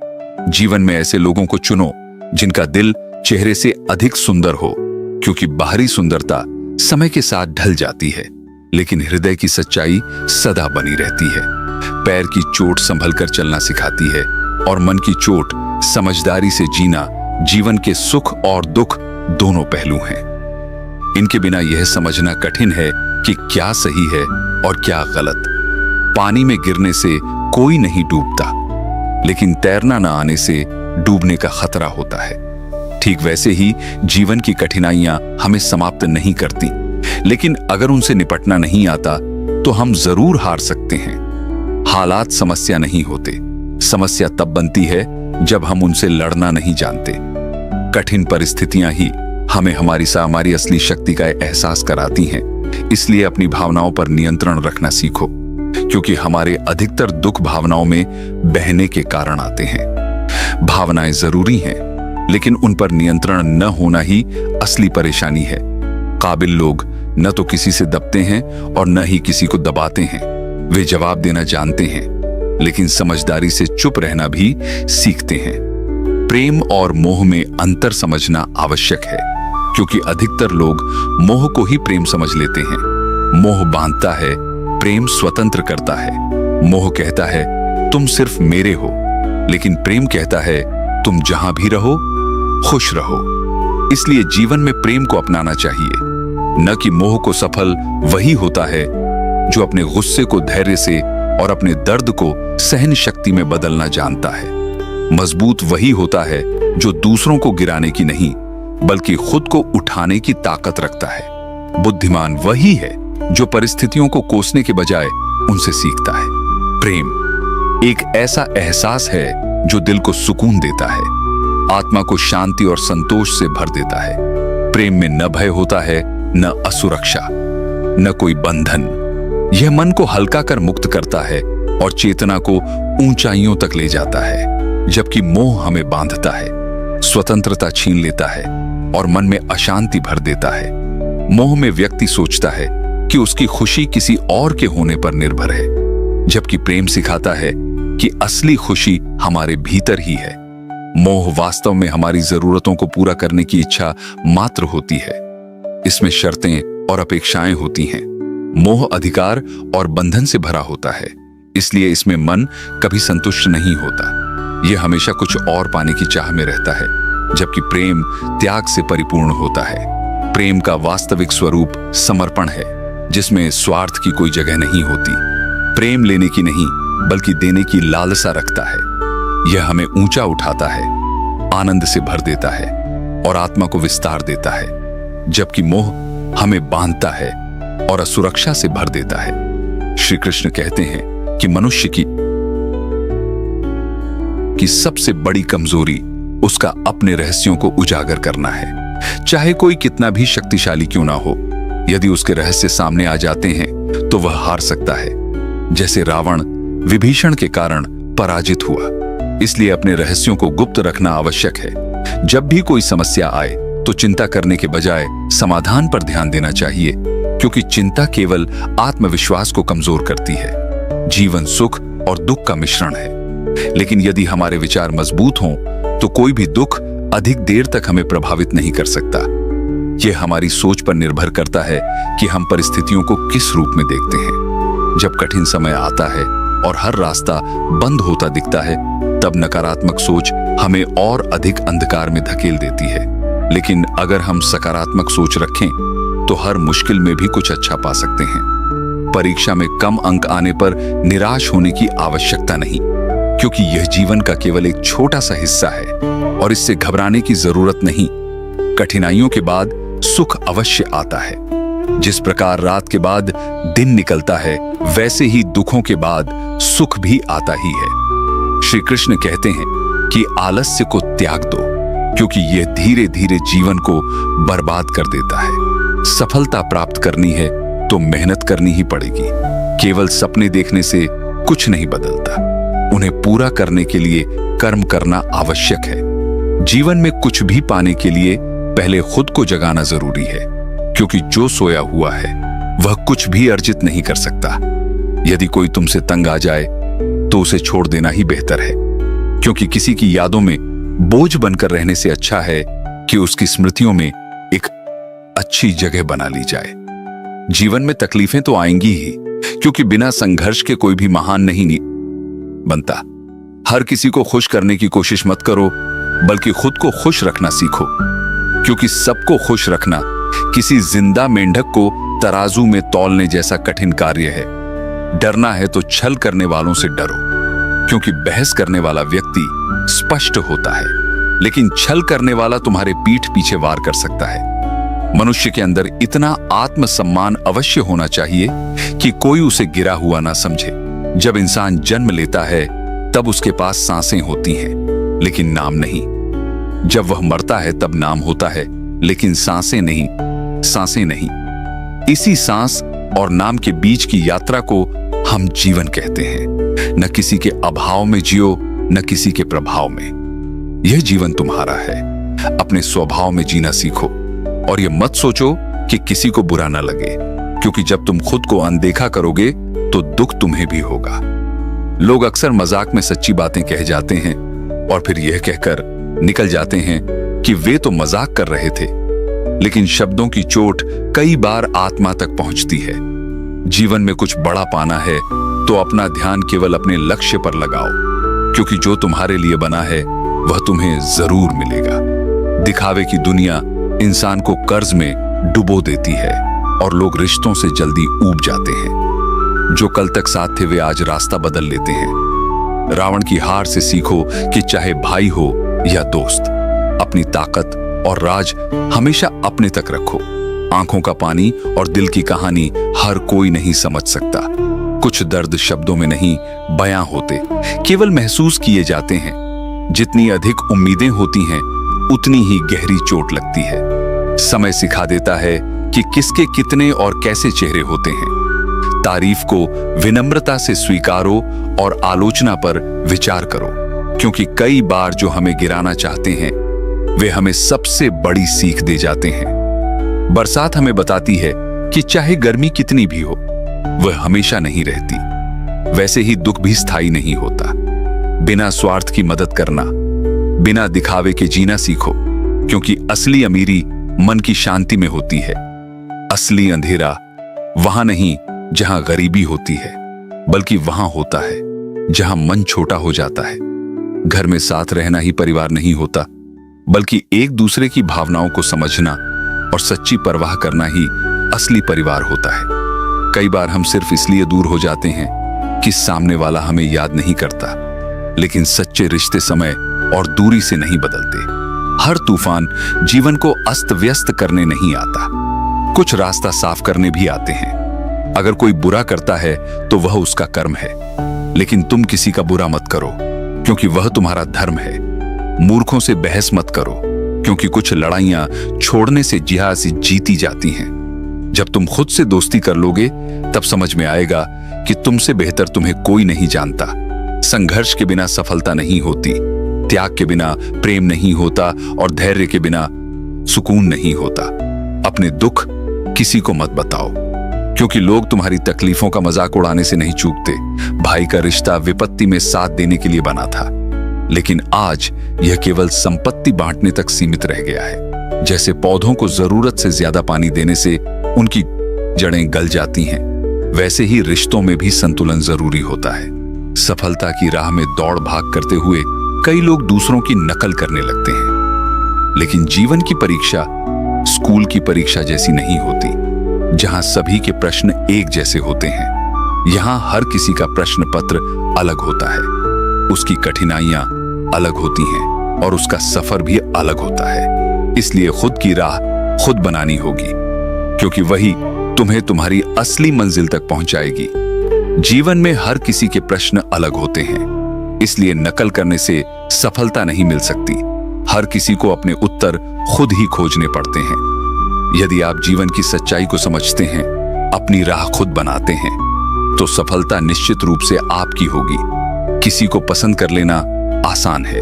जीवन में ऐसे लोगों को चुनो जिनका दिल चेहरे से अधिक सुंदर हो, क्योंकि बाहरी सुंदरता समय के साथ ढल जाती है, लेकिन हृदय की सच्चाई सदा बनी रहती है। पैर की चोट संभल कर चलना सिखाती है और मन की चोट समझदारी से जीना जीवन के सुख और दुख दोनों पहलू हैं। इनके बिना यह समझना कठिन है कि क्या सही है और क्या गलत। पानी में गिरने से कोई नहीं डूबता, लेकिन तैरना न आने से डूबने का खतरा होता है। ठीक वैसे ही जीवन की कठिनाइयां हमें समाप्त नहीं करती, लेकिन अगर उनसे निपटना नहीं आता तो हम जरूर हार सकते हैं। हालात समस्या नहीं होते, समस्या तब बनती है जब हम उनसे लड़ना नहीं जानते। कठिन परिस्थितियां ही हमें हमारी असली शक्ति का एहसास कराती हैं। इसलिए अपनी भावनाओं पर नियंत्रण रखना सीखो, क्योंकि हमारे अधिकतर दुख भावनाओं में बहने के कारण आते हैं। भावनाएं जरूरी हैं, लेकिन उन पर नियंत्रण न होना ही असली परेशानी है। काबिल लोग न तो किसी से दबते हैं और न ही किसी को दबाते हैं। वे जवाब देना जानते हैं, लेकिन समझदारी से चुप रहना भी सीखते हैं। प्रेम और मोह में अंतर समझना आवश्यक है, क्योंकि अधिकतर लोग मोह को ही प्रेम समझ लेते हैं। मोह बांधता है, प्रेम स्वतंत्र करता है। मोह कहता है तुम सिर्फ मेरे हो, लेकिन प्रेम कहता है तुम जहां भी रहो खुश रहो। इसलिए जीवन में प्रेम को अपनाना चाहिए, न कि मोह को। सफल वही होता है जो अपने गुस्से को धैर्य से और अपने दर्द को सहन शक्ति में बदलना जानता है। मजबूत वही होता है जो दूसरों को गिराने की नहीं, बल्कि खुद को उठाने की ताकत रखता है। बुद्धिमान वही है जो परिस्थितियों को कोसने के बजाय उनसे सीखता है। प्रेम एक ऐसा एहसास है जो दिल को सुकून देता है, आत्मा को शांति और संतोष से भर देता है। प्रेम में न भय होता है, न असुरक्षा, न कोई बंधन। यह मन को हल्का कर मुक्त करता है और चेतना को ऊंचाइयों तक ले जाता है, जबकि मोह हमें बांधता है, स्वतंत्रता छीन लेता है और मन में अशांति भर देता है। मोह में व्यक्ति सोचता है कि उसकी खुशी किसी और के होने पर निर्भर है, जबकि प्रेम सिखाता है कि असली खुशी हमारे भीतर ही है। मोह वास्तव में हमारी जरूरतों को पूरा करने की इच्छा मात्र होती है। इसमें शर्तें और अपेक्षाएं होती हैं। मोह अधिकार और बंधन से भरा होता है, इसलिए इसमें मन कभी संतुष्ट नहीं होता। यह हमेशा कुछ और पाने की चाह में रहता है, जबकि प्रेम त्याग से परिपूर्ण होता है। प्रेम का वास्तविक स्वरूप समर्पण है, जिसमें स्वार्थ की कोई जगह नहीं होती। प्रेम लेने की नहीं, बल्कि देने की लालसा रखता है। यह हमें ऊंचा उठाता है, आनंद से भर देता है और आत्मा को विस्तार देता है, जबकि मोह हमें बांधता है और असुरक्षा से भर देता है। श्री कृष्ण कहते हैं कि मनुष्य की सबसे बड़ी कमजोरी उसका अपने रहस्यों को उजागर करना है, चाहे कोई कितना भी शक्तिशाली क्यों ना हो। यदि उसके रहस्य सामने आ जाते हैं तो वह हार सकता है, जैसे रावण विभीषण के कारण पराजित हुआ। इसलिए अपने रहस्यों को गुप्त रखना आवश्यक है। जब भी कोई समस्या आए तो चिंता करने के बजाय समाधान पर ध्यान देना चाहिए, क्योंकि चिंता केवल आत्मविश्वास को कमजोर करती है। जीवन सुख और दुख का मिश्रण है, लेकिन यदि हमारे विचार मजबूत हों तो कोई भी दुख अधिक देर तक हमें प्रभावित नहीं कर सकता। यह हमारी सोच पर निर्भर करता है कि हम परिस्थितियों को किस रूप में देखते हैं। जब कठिन समय आता है और हर रास्ता बंद होता दिखता है, तब नकारात्मक सोच हमें और अधिक अंधकार में धकेल देती है। लेकिन अगर हम सकारात्मक सोच रखें तो हर मुश्किल में भी कुछ अच्छा पा सकते हैं। परीक्षा में कम अंक आने पर निराश होने की आवश्यकता नहीं, क्योंकि यह जीवन का केवल एक छोटा सा हिस्सा है और इससे घबराने की जरूरत नहीं। कठिनाइयों के बाद सुख अवश्य आता है। जिस प्रकार रात के बाद दिन निकलता है, वैसे ही दुखों के बाद सुख भी आता ही है। श्री कृष्ण कहते हैं कि आलस्य को त्याग दो, क्योंकि यह धीरे धीरे जीवन को बर्बाद कर देता है। सफलता प्राप्त करनी है तो मेहनत करनी ही पड़ेगी। केवल सपने देखने से कुछ नहीं बदलता। उन्हें पूरा करने के लिए कर्म करना आवश्यक है। जीवन में कुछ भी पाने के लिए पहले खुद को जगाना जरूरी है, क्योंकि जो सोया हुआ है वह कुछ भी अर्जित नहीं कर सकता। यदि कोई तुमसे तंग आ जाए तो उसे छोड़ देना ही बेहतर है, क्योंकि किसी की यादों में बोझ बनकर रहने से अच्छा है कि उसकी स्मृतियों में एक अच्छी जगह बना ली जाए। जीवन में तकलीफें तो आएंगी ही, क्योंकि बिना संघर्ष के कोई भी महान नहीं बनता। हर किसी को खुश करने की कोशिश मत करो, बल्कि खुद को खुश रखना सीखो, क्योंकि सबको खुश रखना किसी जिंदा मेंढक को तराजू में तौलने जैसा कठिन कार्य है। डरना है तो छल करने वालों से डरो, क्योंकि बहस करने वाला व्यक्ति स्पष्ट होता है, लेकिन छल करने वाला तुम्हारे पीठ पीछे वार कर सकता है। मनुष्य के अंदर इतना आत्मसम्मान अवश्य होना चाहिए कि कोई उसे गिरा हुआ ना समझे। जब इंसान जन्म लेता है तब उसके पास सांसें होती हैं, लेकिन नाम नहीं। जब वह मरता है तब नाम होता है, लेकिन सांसें नहीं। इसी सांस और नाम के बीच की यात्रा को हम जीवन कहते हैं। न किसी के अभाव में जियो, न किसी के प्रभाव में। यह जीवन तुम्हारा है। अपने स्वभाव में जीना सीखो, और यह मत सोचो कि किसी को बुरा ना लगे, क्योंकि जब तुम खुद को अनदेखा करोगे तो दुख तुम्हें भी होगा। लोग अक्सर मजाक में सच्ची बातें कह जाते हैं और फिर यह कहकर निकल जाते हैं कि वे तो मजाक कर रहे थे, लेकिन शब्दों की चोट कई बार आत्मा तक पहुंचती है। जीवन में कुछ बड़ा पाना है तो अपना ध्यान केवल अपने लक्ष्य पर लगाओ, क्योंकि जो तुम्हारे लिए बना है वह तुम्हें जरूर मिलेगा। दिखावे की दुनिया इंसान को कर्ज में डुबो देती है और लोग रिश्तों से जल्दी ऊब जाते हैं। जो कल तक साथ थे वे आज रास्ता बदल लेते हैं। रावण की हार से सीखो कि चाहे भाई हो या दोस्त, अपनी ताकत और राज हमेशा अपने तक रखो। आंखों का पानी और दिल की कहानी हर कोई नहीं समझ सकता। कुछ दर्द शब्दों में नहीं बयां होते, केवल महसूस किए जाते हैं। जितनी अधिक उम्मीदें होती हैं उतनी ही गहरी चोट लगती है। समय सिखा देता है कि किसके कितने और कैसे चेहरे होते हैं। तारीफ को विनम्रता से स्वीकारो और आलोचना पर विचार करो, क्योंकि कई बार जो हमें गिराना चाहते हैं वे हमें सबसे बड़ी सीख दे जाते हैं। बरसात हमें बताती है कि चाहे गर्मी कितनी भी हो वह हमेशा नहीं रहती। वैसे ही दुख भी स्थायी नहीं होता। बिना स्वार्थ की मदद करना, बिना दिखावे के जीना सीखो, क्योंकि असली अमीरी मन की शांति में होती है। असली अंधेरा वहां नहीं जहां गरीबी होती है, बल्कि वहां होता है जहां मन छोटा हो जाता है। घर में साथ रहना ही परिवार नहीं होता, बल्कि एक दूसरे की भावनाओं को समझना और सच्ची परवाह करना ही असली परिवार होता है। कई बार हम सिर्फ इसलिए दूर हो जाते हैं कि सामने वाला हमें याद नहीं करता, लेकिन सच्चे रिश्ते समय और दूरी से नहीं बदलते। हर तूफान जीवन को अस्त व्यस्त करने नहीं आता, कुछ रास्ता साफ करने भी आते हैं। अगर कोई बुरा करता है तो वह उसका कर्म है, लेकिन तुम किसी का बुरा मत करो, क्योंकि वह तुम्हारा धर्म है। मूर्खों से बहस मत करो, क्योंकि कुछ लड़ाइयां छोड़ने से जीती जाती हैं। जब तुम खुद से दोस्ती कर लोगे तब समझ में आएगा कि तुमसे बेहतर तुम्हें कोई नहीं जानता। संघर्ष के बिना सफलता नहीं होती, त्याग के बिना प्रेम नहीं होता और धैर्य के बिना सुकून नहीं होता। अपने दुख किसी को मत बताओ, क्योंकि लोग तुम्हारी तकलीफों का मजाक उड़ाने से नहीं चूकते। भाई का रिश्ता विपत्ति में साथ देने के लिए बना था, लेकिन आज यह केवल संपत्ति बांटने तक सीमित रह गया है। जैसे पौधों को जरूरत से ज्यादा पानी देने से उनकी जड़ें गल जाती हैं, वैसे ही रिश्तों में भी संतुलन जरूरी होता है। सफलता की राह में दौड़ भाग करते हुए कई लोग दूसरों की नकल करने लगते हैं, लेकिन जीवन की परीक्षा स्कूल की परीक्षा जैसी नहीं होती, जहां सभी के प्रश्न एक जैसे होते हैं। यहां हर किसी का प्रश्न पत्र अलग होता है, उसकी कठिनाइयां अलग होती हैं और उसका सफर भी अलग होता है। इसलिए खुद की राह खुद बनानी होगी, क्योंकि वही तुम्हें तुम्हारी असली मंजिल तक पहुंचाएगी। जीवन में हर किसी के प्रश्न अलग होते हैं, इसलिए नकल करने से सफलता नहीं मिल सकती। हर किसी को अपने उत्तर खुद ही खोजने पड़ते हैं। यदि आप जीवन की सच्चाई को समझते हैं, अपनी राह खुद बनाते हैं, तो सफलता निश्चित रूप से आपकी होगी। किसी को पसंद कर लेना आसान है,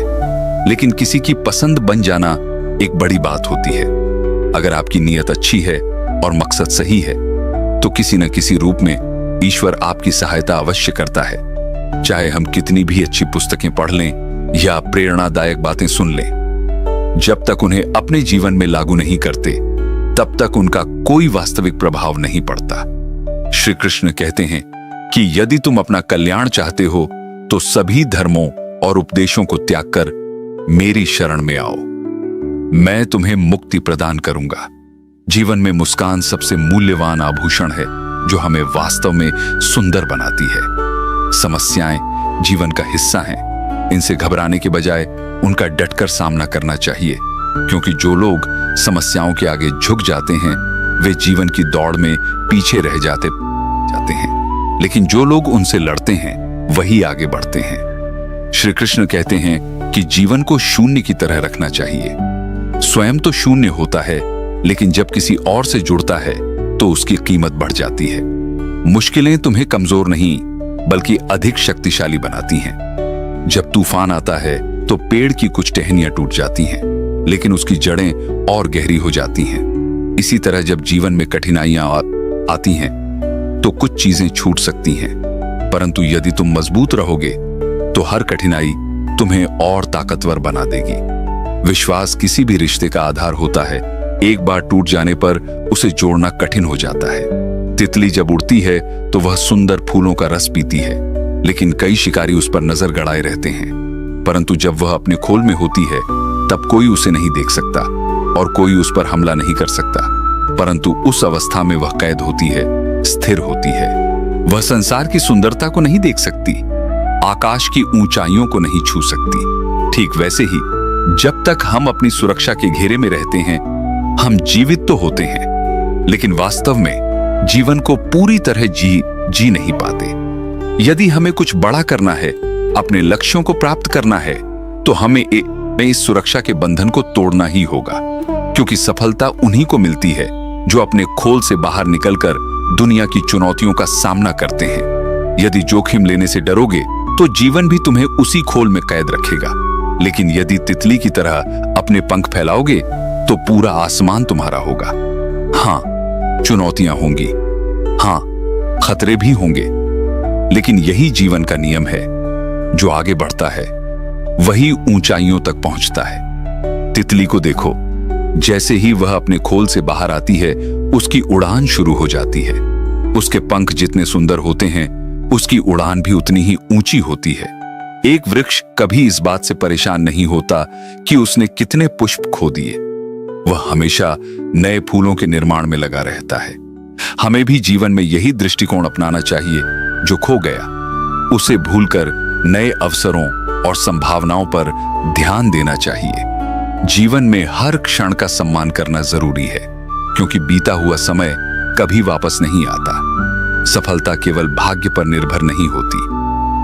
लेकिन किसी की पसंद बन जाना एक बड़ी बात होती है। अगर आपकी नीयत अच्छी है और मकसद सही है तो किसी न किसी रूप में ईश्वर आपकी सहायता अवश्य करता है। चाहे हम कितनी भी अच्छी पुस्तकें पढ़ लें या प्रेरणादायक बातें सुन लें, जब तक उन्हें अपने जीवन में लागू नहीं करते तब तक उनका कोई वास्तविक प्रभाव नहीं पड़ता। श्री कृष्ण कहते हैं कि यदि तुम अपना कल्याण चाहते हो तो सभी धर्मों और उपदेशों को त्याग कर मेरी शरण में आओ। मैं तुम्हें मुक्ति प्रदान करूंगा। जीवन में मुस्कान सबसे मूल्यवान आभूषण है जो हमें वास्तव में सुंदर बनाती है। समस्याएं जीवन का हिस्सा हैं। इनसे घबराने के बजाय उनका डटकर सामना करना चाहिए, क्योंकि जो लोग समस्याओं के आगे झुक जाते हैं वे जीवन की दौड़ में पीछे रह जाते हैं, लेकिन जो लोग उनसे लड़ते हैं वही आगे बढ़ते हैं। श्री कृष्ण कहते हैं कि जीवन को शून्य की तरह रखना चाहिए। स्वयं तो शून्य होता है, लेकिन जब किसी और से जुड़ता है तो उसकी कीमत बढ़ जाती है। मुश्किलें तुम्हें कमजोर नहीं बल्कि अधिक शक्तिशाली बनाती हैं। जब तूफान आता है तो पेड़ की कुछ टहनियां टूट जाती हैं, लेकिन उसकी जड़ें और गहरी हो जाती हैं। इसी तरह जब जीवन में कठिनाइयां आती हैं तो कुछ चीजें छूट सकती हैं, परंतु यदि तुम मजबूत रहोगे तो हर कठिनाई तुम्हें और ताकतवर बना देगी। विश्वास किसी भी रिश्ते का आधार होता है। एक बार टूट जाने पर उसे जोड़ना कठिन हो जाता है। तितली जब उड़ती है तो वह सुंदर फूलों का रस पीती है, लेकिन कई शिकारी उस पर नजर गड़ाए रहते हैं। परंतु जब वह अपने खोल में होती है तब कोई उसे नहीं देख सकता और कोई उस पर हमला नहीं कर सकता, परंतु उस अवस्था में वह कैद होती है, स्थिर होती है। वह संसार की सुंदरता को नहीं देख सकती, आकाश की ऊंचाइयों को नहीं छू सकती। ठीक वैसे ही जब तक हम अपनी सुरक्षा के घेरे में रहते हैं हम जीवित तो होते हैं, लेकिन वास्तव में जीवन को पूरी तरह जी नहीं पाते। यदि हमें कुछ बड़ा करना है, अपने लक्ष्यों को प्राप्त करना है, तो हमें इस सुरक्षा के बंधन को तोड़ना ही होगा, क्योंकि सफलता उन्हीं को मिलती है जो अपने खोल से बाहर निकलकर दुनिया की चुनौतियों का सामना करते हैं। यदि जोखिम लेने से डरोगे तो जीवन भी तुम्हें उसी खोल में कैद रखेगा, लेकिन यदि तितली की तरह अपने पंख फैलाओगे तो पूरा आसमान तुम्हारा होगा। हाँ, चुनौतियां होंगी, हाँ, खतरे भी होंगे, लेकिन यही जीवन का नियम है। जो आगे बढ़ता है वही ऊंचाइयों तक पहुंचता है। तितली को देखो, जैसे ही वह अपने खोल से बाहर आती है उसकी उड़ान शुरू हो जाती है। उसके पंख जितने सुंदर होते हैं उसकी उड़ान भी उतनी ही ऊंची होती है। एक वृक्ष कभी इस बात से परेशान नहीं होता कि उसने कितने पुष्प खो दिए। वह हमेशा नए फूलों के निर्माण में लगा रहता है। हमें भी जीवन में यही दृष्टिकोण अपनाना चाहिए। जो खो गया उसे भूलकर नए अवसरों और संभावनाओं पर ध्यान देना चाहिए। जीवन में हर क्षण का सम्मान करना जरूरी है, क्योंकि बीता हुआ समय कभी वापस नहीं आता। सफलता केवल भाग्य पर निर्भर नहीं होती,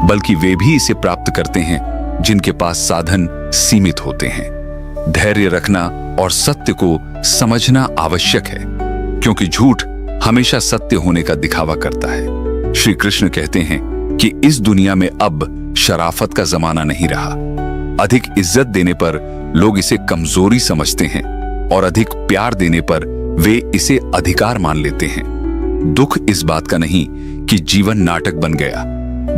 बल्कि वे भी इसे प्राप्त करते हैं जिनके पास साधन सीमित होते हैं। धैर्य रखना और सत्य को समझना आवश्यक है, क्योंकि झूठ हमेशा सत्य होने का दिखावा करता है। श्री कृष्ण कहते हैं कि इस दुनिया में अब शराफत का जमाना नहीं रहा। अधिक इज्जत देने पर लोग इसे कमजोरी समझते हैं और अधिक प्यार देने पर वे इसे अधिकार मान लेते हैं। दुख इस बात का नहीं कि जीवन नाटक बन गया,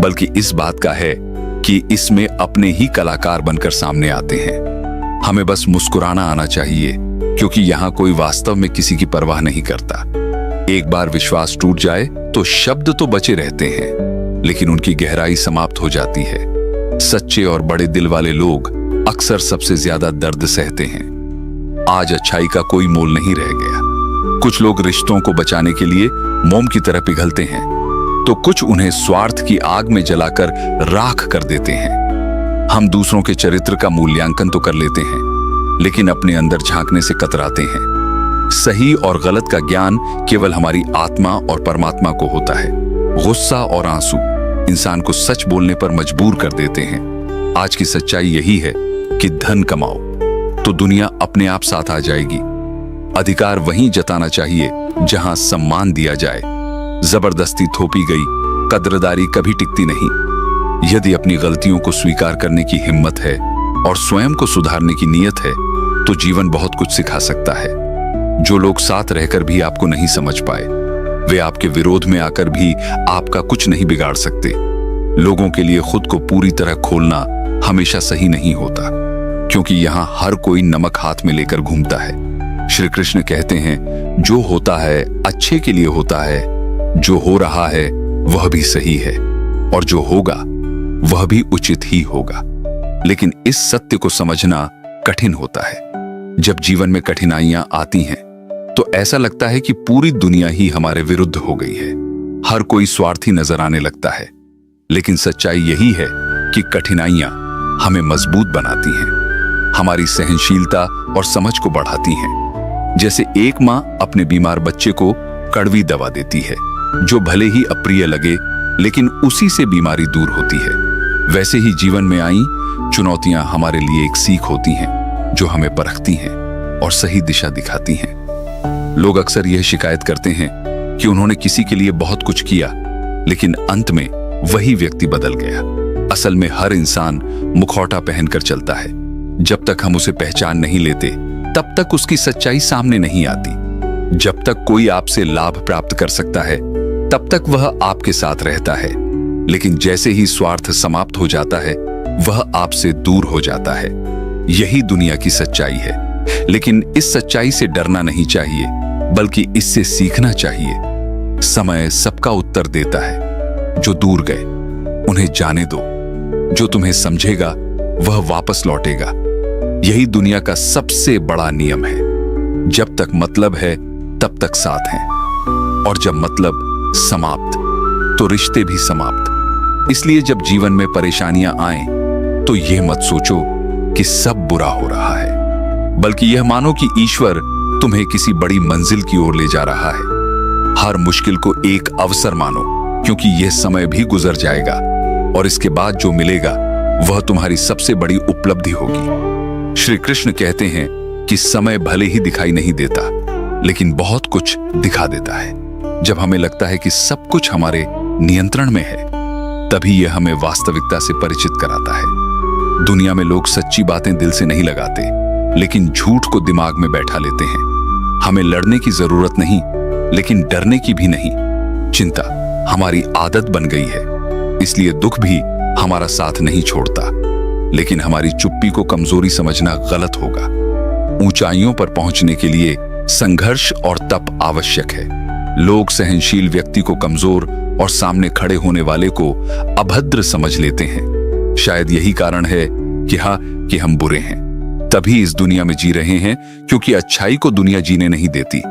बल्कि इस बात का है कि इसमें अपने ही कलाकार बनकर सामने आते हैं। हमें बस मुस्कुराना आना चाहिए, क्योंकि यहां कोई वास्तव में किसी की परवाह नहीं करता। एक बार विश्वास टूट जाए तो शब्द तो बचे रहते हैं, लेकिन उनकी गहराई समाप्त हो जाती है। सच्चे और बड़े दिल वाले लोग अक्सर सबसे ज्यादा दर्द सहते हैं। आज अच्छाई का कोई मोल नहीं रह गया। कुछ लोग रिश्तों को बचाने के लिए मोम की तरह पिघलते हैं, तो कुछ उन्हें स्वार्थ की आग में जलाकर राख कर देते हैं। हम दूसरों के चरित्र का मूल्यांकन तो कर लेते हैं, लेकिन अपने अंदर झांकने से कतराते हैं। सही और गलत का ज्ञान केवल हमारी आत्मा और परमात्मा को होता है। गुस्सा और आंसू इंसान को सच बोलने पर मजबूर कर देते हैं। आज की सच्चाई यही है कि धन कमाओ तो दुनिया अपने आप साथ आ जाएगी। अधिकार वहीं जताना चाहिए जहां सम्मान दिया जाए। जबरदस्ती थोपी गई कद्रदारी कभी टिकती नहीं। यदि अपनी गलतियों को स्वीकार करने की हिम्मत है और स्वयं को सुधारने की नीयत है तो जीवन बहुत कुछ सिखा सकता है। जो लोग साथ रहकर भी आपको नहीं समझ पाए, वे आपके विरोध में आकर भी आपका कुछ नहीं बिगाड़ सकते। लोगों के लिए खुद को पूरी तरह खोलना हमेशा सही नहीं होता, क्योंकि यहाँ हर कोई नमक हाथ में लेकर घूमता है। श्री कृष्ण कहते हैं, जो होता है अच्छे के लिए होता है, जो हो रहा है वह भी सही है, और जो होगा वह भी उचित ही होगा। लेकिन इस सत्य को समझना कठिन होता है। जब जीवन में कठिनाइयां आती हैं तो ऐसा लगता है कि पूरी दुनिया ही हमारे विरुद्ध हो गई है। हर कोई स्वार्थी नजर आने लगता है। लेकिन सच्चाई यही है कि कठिनाइयां हमें मजबूत बनाती हैं, हमारी सहनशीलता और समझ को बढ़ाती हैं। जैसे एक मां अपने बीमार बच्चे को कड़वी दवा देती है, जो भले ही अप्रिय लगे लेकिन उसी से बीमारी दूर होती है। वैसे ही जीवन में आई चुनौतियां हमारे लिए एक सीख होती हैं, जो हमें परखती हैं और सही दिशा दिखाती हैं। लोग अक्सर यह शिकायत करते हैं कि उन्होंने किसी के लिए बहुत कुछ किया, लेकिन अंत में वही व्यक्ति बदल गया। असल में हर इंसान मुखौटा पहनकर चलता है। जब तक हम उसे पहचान नहीं लेते, तब तक उसकी सच्चाई सामने नहीं आती। जब तक कोई आपसे लाभ प्राप्त कर सकता है, तब तक वह आपके साथ रहता है। लेकिन जैसे ही स्वार्थ समाप्त हो जाता है, वह आपसे दूर हो जाता है। यही दुनिया की सच्चाई है। लेकिन इस सच्चाई से डरना नहीं चाहिए, बल्कि इससे सीखना चाहिए। समय सबका उत्तर देता है। जो दूर गए उन्हें जाने दो, जो तुम्हें समझेगा वह वापस लौटेगा। यही दुनिया का सबसे बड़ा नियम है। जब तक मतलब है तब तक साथ हैं, और जब मतलब समाप्त तो रिश्ते भी समाप्त। इसलिए जब जीवन में परेशानियां आएं तो यह मत सोचो कि सब बुरा हो रहा है, बल्कि यह मानो कि ईश्वर तुम्हें किसी बड़ी मंजिल की ओर ले जा रहा है। हर मुश्किल को एक अवसर मानो, क्योंकि यह समय भी गुजर जाएगा और इसके बाद जो मिलेगा वह तुम्हारी सबसे बड़ी उपलब्धि होगी। श्री कृष्ण कहते हैं कि समय भले ही दिखाई नहीं देता, लेकिन बहुत कुछ दिखा देता है। जब हमें लगता है कि सब कुछ हमारे नियंत्रण में है, तभी यह हमें वास्तविकता से परिचित कराता है। दुनिया में लोग सच्ची बातें दिल से नहीं लगाते, लेकिन झूठ को दिमाग में बैठा लेते हैं। हमें लड़ने की जरूरत नहीं, लेकिन डरने की भी नहीं। चिंता हमारी आदत बन गई है, इसलिए दुख भी हमारा साथ नहीं छोड़ता। लेकिन हमारी चुप्पी को कमजोरी समझना गलत होगा। ऊंचाइयों पर पहुंचने के लिए संघर्ष और तप आवश्यक है। लोग सहनशील व्यक्ति को कमजोर और सामने खड़े होने वाले को अभद्र समझ लेते हैं। शायद यही कारण है कि हम बुरे हैं, तभी इस दुनिया में जी रहे हैं, क्योंकि अच्छाई को दुनिया जीने नहीं देती।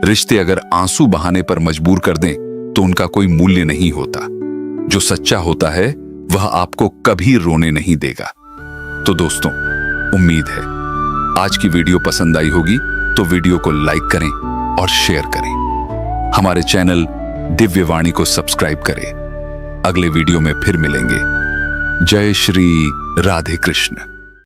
रिश्ते अगर आंसू बहाने पर मजबूर कर दें तो उनका कोई मूल्य नहीं होता। जो सच्चा होता है वह आपको कभी रोने नहीं देगा। तो दोस्तों, उम्मीद है आज की वीडियो पसंद आई होगी, तो वीडियो को लाइक करें और शेयर करें। हमारे चैनल दिव्यवाणी को सब्सक्राइब करें। अगले वीडियो में फिर मिलेंगे। जय श्री राधे कृष्ण।